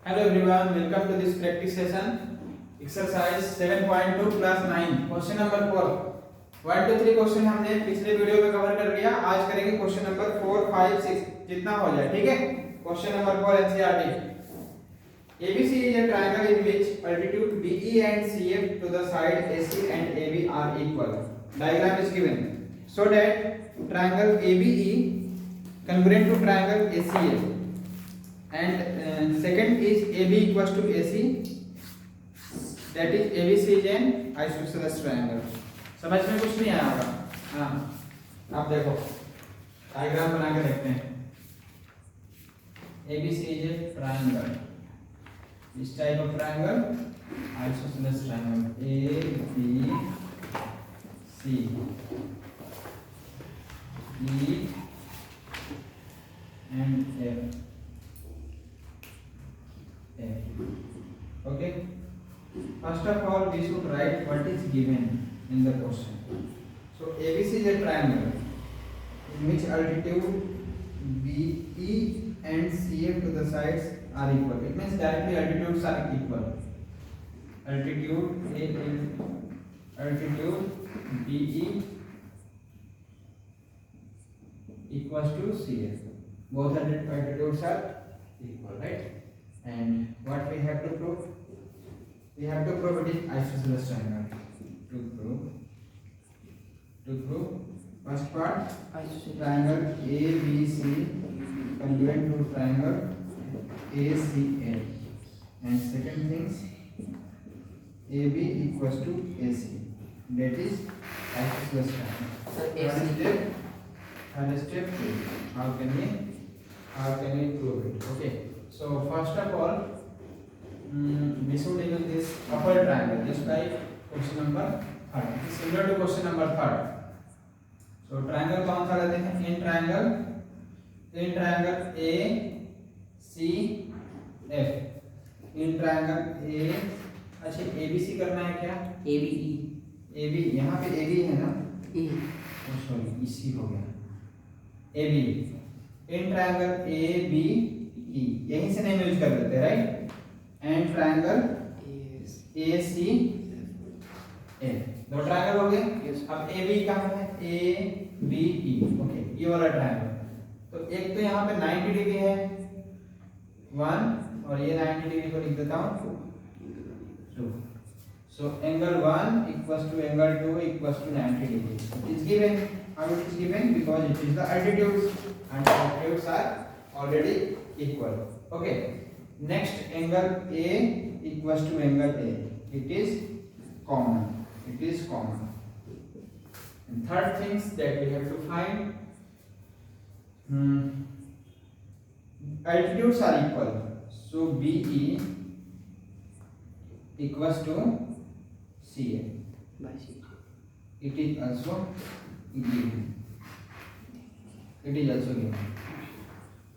Hello everyone, welcome to this practice session. Exercise 7.2 class 9. Question number 4. 1 to 3 question हमने पिछले video में cover कर लिया. आज करेंगे क्वेश्चन नंबर 4, 5, 6 जितना हो जाए. ठीक है. Question number 4 NCERT. ABC is a triangle in which altitude BE and CF to the side AC and AB are equal. Diagram is given. So that triangle ABE congruent to triangle ACF. And second is AB equals to AC, that is ABC is an isosceles triangle. समझ में कुछ नहीं आया होगा. हाँ आप देखो diagram बना के देखते हैं. ABC is a triangle. This type of triangle isosceles triangle A B C E and F. Okay. First of all, we should write what is given in the question. So ABC is a triangle in which altitude BE and CF to the sides are equal. It means directly altitudes are equal. Altitude BE equals to CF. Both altitudes are equal, right? And what we have to prove? We have to prove it is isosceles triangle. To prove first part, triangle ABC congruent to triangle ACL, and second things AB equals to AC, that is isosceles triangle. Third step, how can we prove it? Okay. So first of all, we should use this upper triangle, just like question number 3. It is similar to question number 3. So triangle कौन सा लेते हैं? In triangle A C F. In triangle A, अच्छा ABC करना है क्या? AB यहाँ पे AB है ना? सॉरी EC हो गया. AB. In triangle AB यहीं से नेम यूज कर देते, राइट? एंड ट्रायंगल AC दो ट्रायंगल हो गए. अब AB कहाँ है? ABE. ओके, ये वाला ट्रायंगल. तो एक तो यहाँ पे 90 डिग्री है 1, और ये 90 डिग्री को लिख देता हूँ 2. So angle 1 equals to angle 2 equals to 90 degree. It is given. How it is given? Because it is the altitudes and the altitudes are already equal. Okay. Next, angle A equals to angle A. It is common. And third things that we have to find, altitudes are equal. So BE equals to CA. It is also given.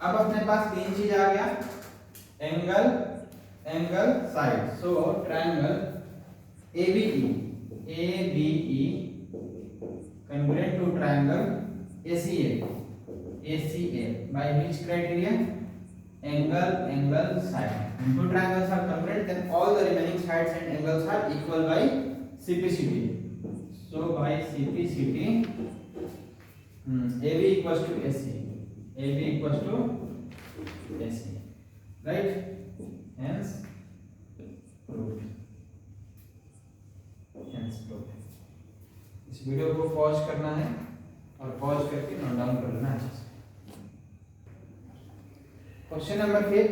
अब अपने पास तीन चीज आ गया. Angle side. So triangle ABE congruent to triangle ACA by which criteria? Angle side. When two triangles are congruent, then all the remaining sides and angles are equal by CPCT. So by CPCT, AB equals to AC. Right? Hence proved. इस video को pause करना है और pause करके note down कर लेना अच्छे से. Question number 5.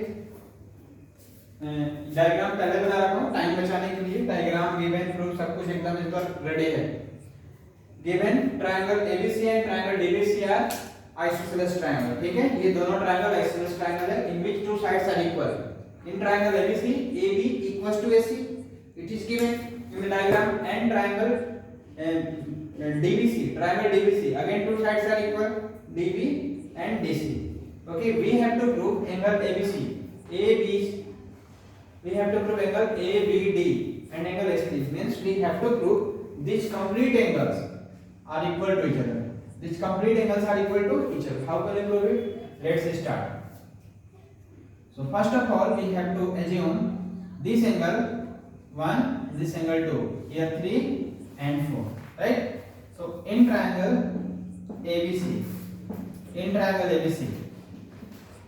डायग्राम पहले बना रखा हूँ टाइम बचाने के लिए. डायग्राम गिवन प्रूफ सब कुछ एकदम इस पर रेडी है. Given triangle ABC and triangle DBC are isosceles triangle. ठीक है, ये दोनों ट्रायंगल isosceles triangle है in which two sides are equal. In triangle ABC, AB equals to AC. It is given in the diagram. And triangle DBC, again two sides are equal, DB and DC. Okay, we have to prove angle ABC. We have to prove angle ABD and angle AC. Means we have to prove these complete angles are equal to each other. These complete angles are equal to each other. How can we prove it? Let's start. So first of all we have to assume this angle 1, this angle 2, here 3 and 4, right? So in triangle ABC,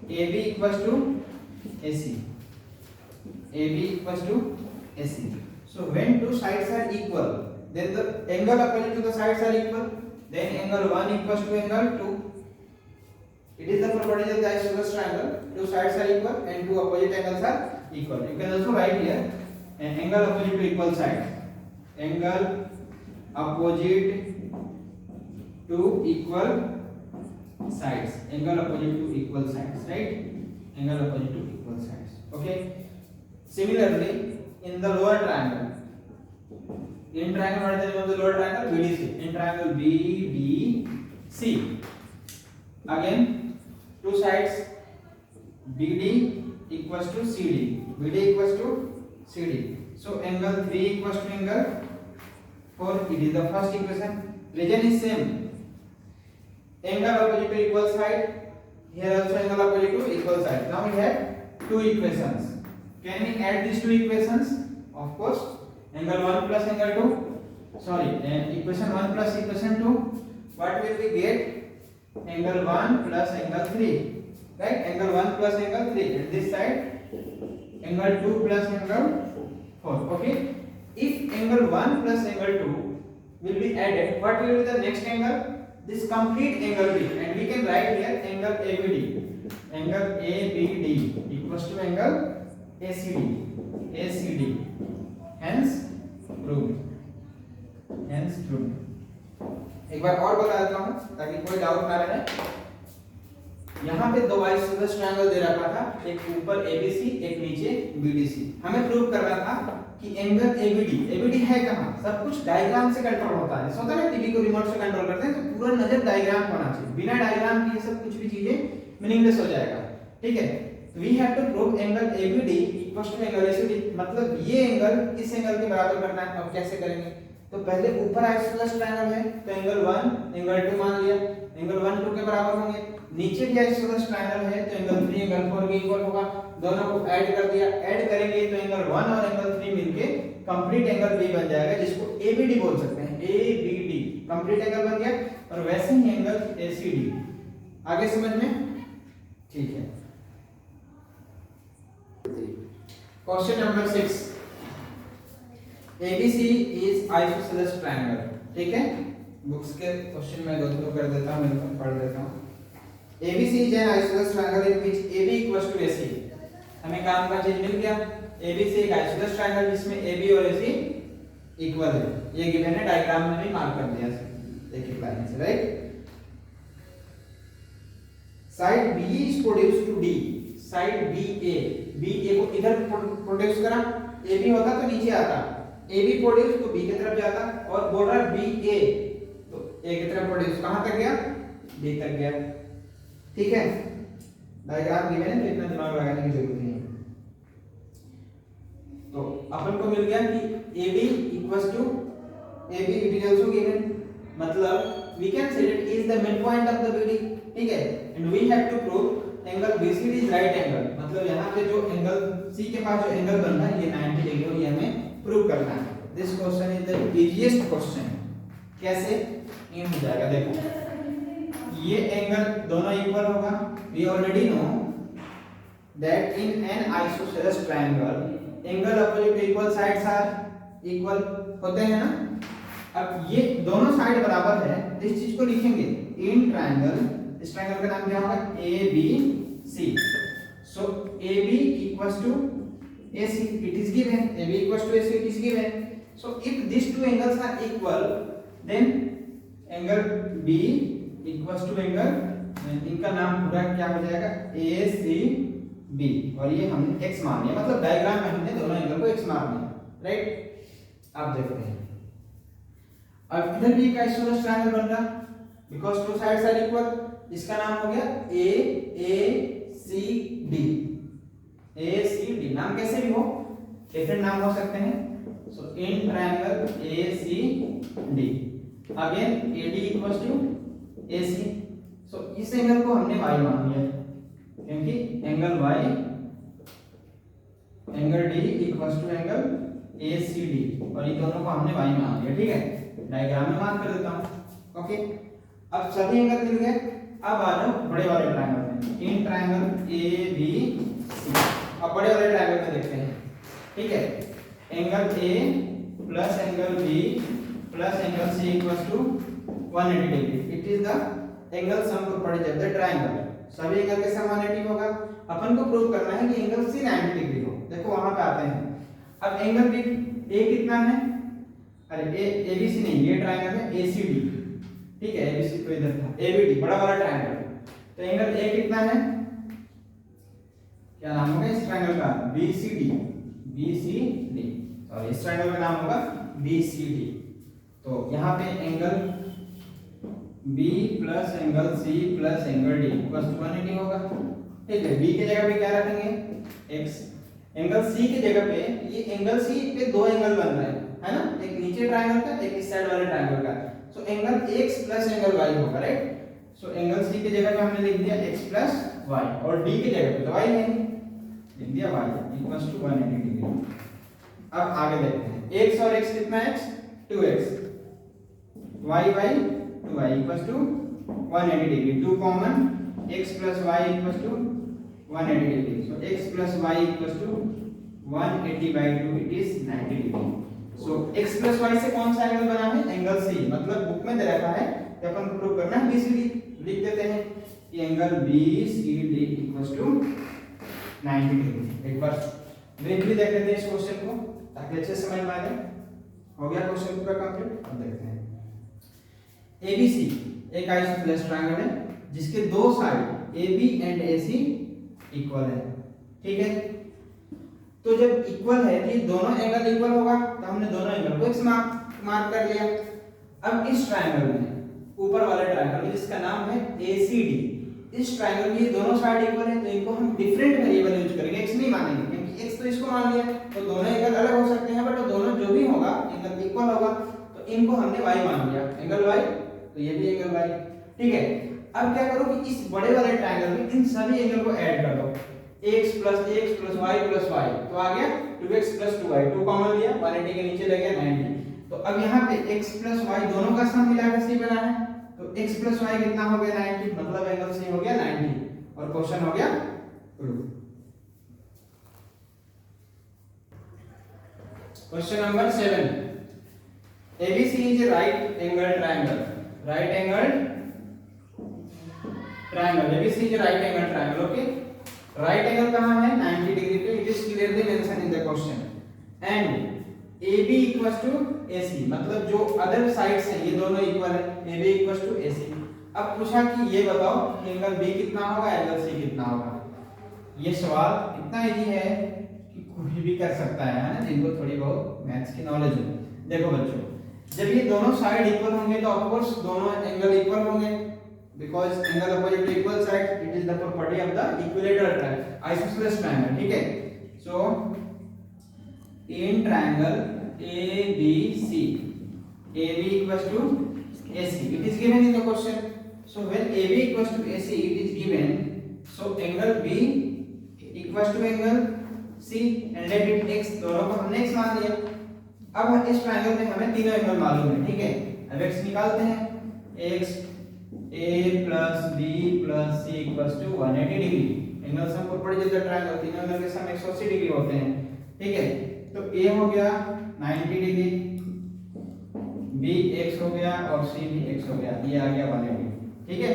AB equals to AC, so when two sides are equal, then the angle opposite to the sides are equal, then angle 1 equals to angle 2. It is the property of the isosceles triangle. Two sides are equal and two opposite angles are equal. You can also write here an angle opposite to equal sides. Angle opposite to equal sides. Angle opposite to equal sides, right? Angle opposite to equal sides. Okay. Similarly, in the lower triangle, in triangle what is the name of the lower triangle? BDC. In triangle BDC, again two sides BD equals to CD. So angle 3 equals to angle 4. It is the first equation. Region is same. Angle opposite to equal side. Here also angle opposite to equal side. Now we have two equations. Can we add these two equations? Of course. Angle 1 plus angle 2. Sorry, equation 1 plus equation 2. What will we get? Angle 1 plus angle 3. Right? Angle 1 plus angle 3. And this side, angle 2 plus angle 4. Okay? If angle 1 plus angle 2 will be added, what will be the next angle? This complete angle B. And we can write here angle ABD. Angle ABD equals to angle ACD. Hence proved. एक बार और बता देता हूं ताकि कोई doubt ना रहे। यहाँ पे दो आइसोसेलेस ट्रायंगल दे रखा था, एक ऊपर ABC, एक नीचे BDC। हमें प्रूव करना था कि एंगल ABD है कहाँ? सब कुछ डायग्राम से कंट्रोल होता है। सोचा ना टीवी को रिमोट से कंट्रोल करते हैं तो पूरा नजर डायग्राम होना चाहिए। बिना डायग्राम के ये सब कुछ भी चीजें मीनिंगलेस हो जाएगा। ठीक है? We have to prove angle ABD equals to angle ACD, मतलब ये एंगल इस एंगल के बराबर करना है। अब कैसे करेंगे? तो पहले ऊपर आइसोसेलेस ट्रायंगल है तो एंगल 1 एंगल 2 मान लिया, एंगल 1 2 के बराबर होंगे। नीचे भी आइसोसेलेस ट्रायंगल है तो एंगल 3 एंगल 4 के इक्वल होगा। दोनों को ऐड कर दिया, ऐड करेंगे तो एंगल 1 और एंगल 3 मिलके कंप्लीट एंगल B बन जाएगा, जिसको ABD बोल सकते हैं। ABD कंप्लीट एंगल बन गया। और वैसे ही एंगल ACD। आगे समझ में? ठीक है। Question number 6, ABC is isosceles triangle। ठीक है, बुक्स के क्वेश्चन में गो थ्रू कर देता हूं, पढ़ देता हूं। ABC is an isosceles triangle in which AB equals to AC। हमें काम का चीज मिल गया। ABC एक isosceles triangle जिसमें AB और AC इक्वल है। ये गिवन है, डायग्राम में भी मार्क कर दिया एक एक लाइन से, right? Side B is produced to D। Side BA को इधर प्रोड्यूस करा, AB होता तो नीचे आता, AB प्रोड्यूस तो B की तरफ जाता, और बॉर्डर BA तो A की तरफ प्रोड्यूस कहां तक गया? B तक गया। ठीक है, डायग्राम गिवन है तो इतना दिमाग लगाने की जरूरत नहीं है। तो अपन को मिल गया कि AB equals to AB, it is also given, मतलब we can say that is the midpoint of the BD। ठीक है, and we have to prove angle BCD is right angle, मतलब यहाँ पे जो एंगल C के पास जो एंगल बन रहा है ये 90 डिग्री हो, ये हमें प्रूव करना है। This question is the easiest question. कैसे? ये हो जाएगा, देखो ये एंगल दोनों इक्वल होगा। We already know that in an isosceles triangle angle opposite to equal sides are equal होते हैं ना। अब ये दोनों साइड बराबर है, इस चीज को लिखेंगे इन ट्रायंगल। इस ट्रायंगल का नाम क्या होगा? ABC। So AB equals to AC, it is given। AB equals to AC, it is given। So if these two angles are equal, then angle B equals to angle, इनका नाम पूरा क्या हो जाएगा? ACB। और ये हमने x मान लिया, मतलब डायग्राम में हमने दोनों एंगल को x मान लिया, राइट? आप देखते हैं अब इधर भी एक आइसोसेलेस ट्रायंगल बन रहा, because two sides are equal. इसका नाम हो गया AACD। ACD नाम कैसे भी हो, डिफरेंट नाम हो सकते हैं। So in triangle ACD again AD equals to AC। So इस एंगल को हमने y मान लिया क्योंकि angle y angle D equals to angle ACD, और इन दोनों को हमने y मान लिया। ठीक है, डायग्राम में मार्क कर देता हूं। ओके, अब सभी एंगल मिल गए। अब आ जाओ बड़े वाले ट्रायंगल में, इन ट्रायंगल ABC। अब बड़े वाले ट्रायंगल में देखते हैं। ठीक है, angle A plus angle B plus angle C equals to 180 degree. It is the angle sum properties of the triangle. सभी एंगल के सम 180 होगा। अपन को प्रूव करना है कि एंगल C 90 डिग्री हो। देखो वहां पे आते हैं। अब एंगल B A कितना है, अरे ABC नहीं, ये ट्रायंगल है ACD। ठीक है, ABC तो इधर था, ABD बड़ा वाला ट्रायंगल। तो एंगल A कितना है, क्या नाम होगा इस ट्रायंगल का, BCD। सॉरी, इस ट्रायंगल का नाम होगा BCD। तो यहाँ पे angle B plus angle C plus angle D equals to 180 होगा। ठीक है, B की जगह पे क्या रखेंगे, x। एंगल C की जगह पे, ये एंगल C पे दो एंगल बन रहे हैं, है ना, एक नीचे ट्रायंगल का, एक इस साइड वाले ट्रायंगल का। So angle x plus angle y होगा, राइट। सो एंगल C की जगह पे हमने लिख दिया x प्लस y, और D की जगह पे तो y है, लिख दिया y इक्वल्स टू 180 डिग्री। अब आगे देखते हैं, x और x कितना है, 2x, y 2y equals to 180 degree. 2 common, x plus y equals to 180 degree. So x plus y equals to 180/2, it is 90 degree. So x plus y से कौन सा एंगल बना है, एंगल C। मतलब book में दे रखा है कि अपन को प्रूव करना है BCD। लिख देते हैं कि angle BCD equals to 90 degree. एक बार ब्रीफली देख लेते हैं इस क्वेश्चन को ताकि अच्छे समझ में आ जाए। हो गया क्वेश्चन पूरा कंप्लीट। अब देखते हैं, ABC एक आइसोसेलेस ट्रायंगल है जिसके दो side AB and AC equal है। ठीक है, तो जब इक्वल है कि दोनों एंगल इक्वल होगा तो हमने दोनों एंगल को x मार्क कर लिया। अब इस ट्रायंगल में, ऊपर वाले ट्रायंगल में जिसका नाम है ACD, इस ट्रायंगल में दोनों साइड इक्वल है, तो इनको हम डिफरेंट वेरिएबल यूज करेंगे, x नहीं मानेंगे, क्योंकि x तो इसको मान लिया। तो दोनों एंगल अलग हो सकते हैं, बट दोनों जो भी होगा एंगल इक्वल होगा, तो इनको हमने y मान लिया, एंगल y, तो ये भी एंगल y। ठीक है, अब क्या करो कि इस बड़े वाले ट्रायंगल में इन सभी एंगल को ऐड कर दो, x plus y plus y, तो आ गया 2x प्लस 2y। 2 कॉमन लिया, 180 के नीचे लग गया 90। तो अब यहाँ पे x प्लस y दोनों का सम मिलाकर c बना है, तो x प्लस y कितना हो गया, 90। मतलब एंगल c हो गया 90, और क्वेश्चन हो गया prove. Question number 7, ABC is a right angle triangle। right angle triangle, ABC is a right angle triangle। okay, right angle कहाँ है, 90 डिग्री पे। it is clearly mentioned in the question। and AB equals to AC, मतलब जो other sides हैं ये दोनों equal है, AB equals to AC। अब पूछा कि ये बताओ एंगल B कितना होगा, एंगल C कितना होगा। ये सवाल इतना इजी है कि कोई भी कर सकता है ना, जिनको थोड़ी बहुत मैथ्स की नॉलेज हो। देखो बच्चों, जब ये दोनों साइड इक्वल होंगे तो ऑफ कोर्स दोनों एंगल इक्वल होंगे, because angle opposite to equal side, it is the property of the equilateral triangle, isosceles triangle. ठीक है, so in triangle ABC, AB equals to AC, it is given in the question। so when AB equals to AC, it is given, so angle B equals to angle C and let it x, दोनों को हमने x मान लिया। अब इस triangle में हमें तीनों एंगल मालूम है। ठीक है, अब x निकालते हैं, x A plus B plus C equals to 180 degree. Angle sum property of the triangle, तीनों एंगल के सम 180 डिग्री होते हैं। ठीक है, तो A हो गया 90 डिग्री, B x हो गया और C भी x हो गया, ये आ गया 180। ठीक है,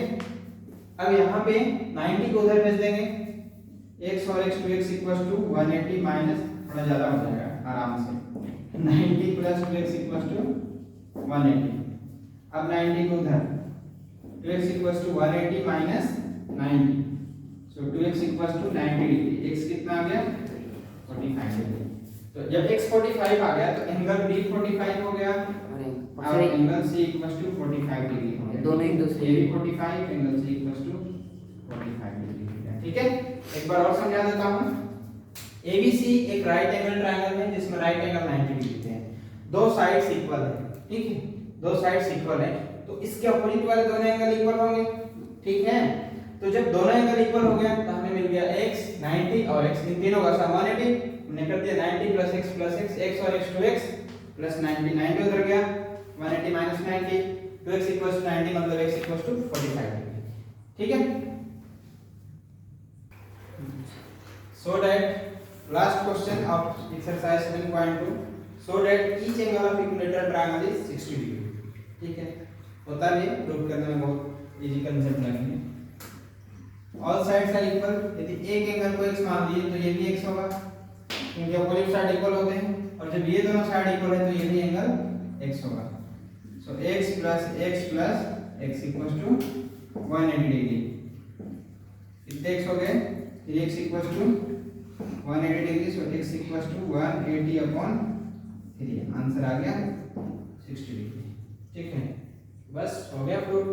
अब यहाँ पे 90 को उधर भेज देंगे, x और x 2x equals to 180 minus, थोड़ा ज्यादा हो जाएगा आराम से, 90 प्लस 2x equals to 180। अब 90 को उधर, 2x equals to 180 minus 90, so 2x equals to 90 degree. x कितना आ गया, 45 डिग्री। तो जब x 45 आ गया तो एंगल B 45 हो गया और angle C equals to 45 degree हो गया। दोनों एक दूसरे के 45, angle C equals to 45 degree हो गया। ठीक है, एक बार और समझा देता हूं। ABC एक राइट एंगल ट्रायंगल है जिसमें राइट एंगल 90 डिग्री है, दो साइड्स इक्वल है। ठीक है, दो साइड्स इक्वल है, तो इसके अपोजिट वाले दोनों एंगल इक्वल होंगे। ठीक है, तो जब दोनों एंगल इक्वल हो गया तो हमें मिल गया x 90 और x तीनों का सम 180। हमने कर दिया 90 प्लस x x और x 2x प्लस 90 90 उधर गया 180 माइनस 90 2x इक्वल्स टू 90 मतलब x इक्वल्स टू 45 डिग्री। ठीक है, so that last question of exercise 7.2 so that each angle of equilateral triangle is 60 degree। ठीक है, होता नहीं, प्रूव करने में बहुत इजी कांसेप्ट लगेंगे। ऑल साइड्स आर इक्वल, यदि एक एंगल को x मान लिए तो ये भी x होगा क्योंकि अपोजिट साइड इक्वल होते हैं, और जब ये दोनों साइड इक्वल है तो ये भी एंगल x होगा। So x plus x equals to 180 degree. कितने x हो गए, फिर x equals to 180 degree, so x equals to 180 upon 3, answer आ गया 60 डिग्री। ठीक है, बस हो गया प्रूफ।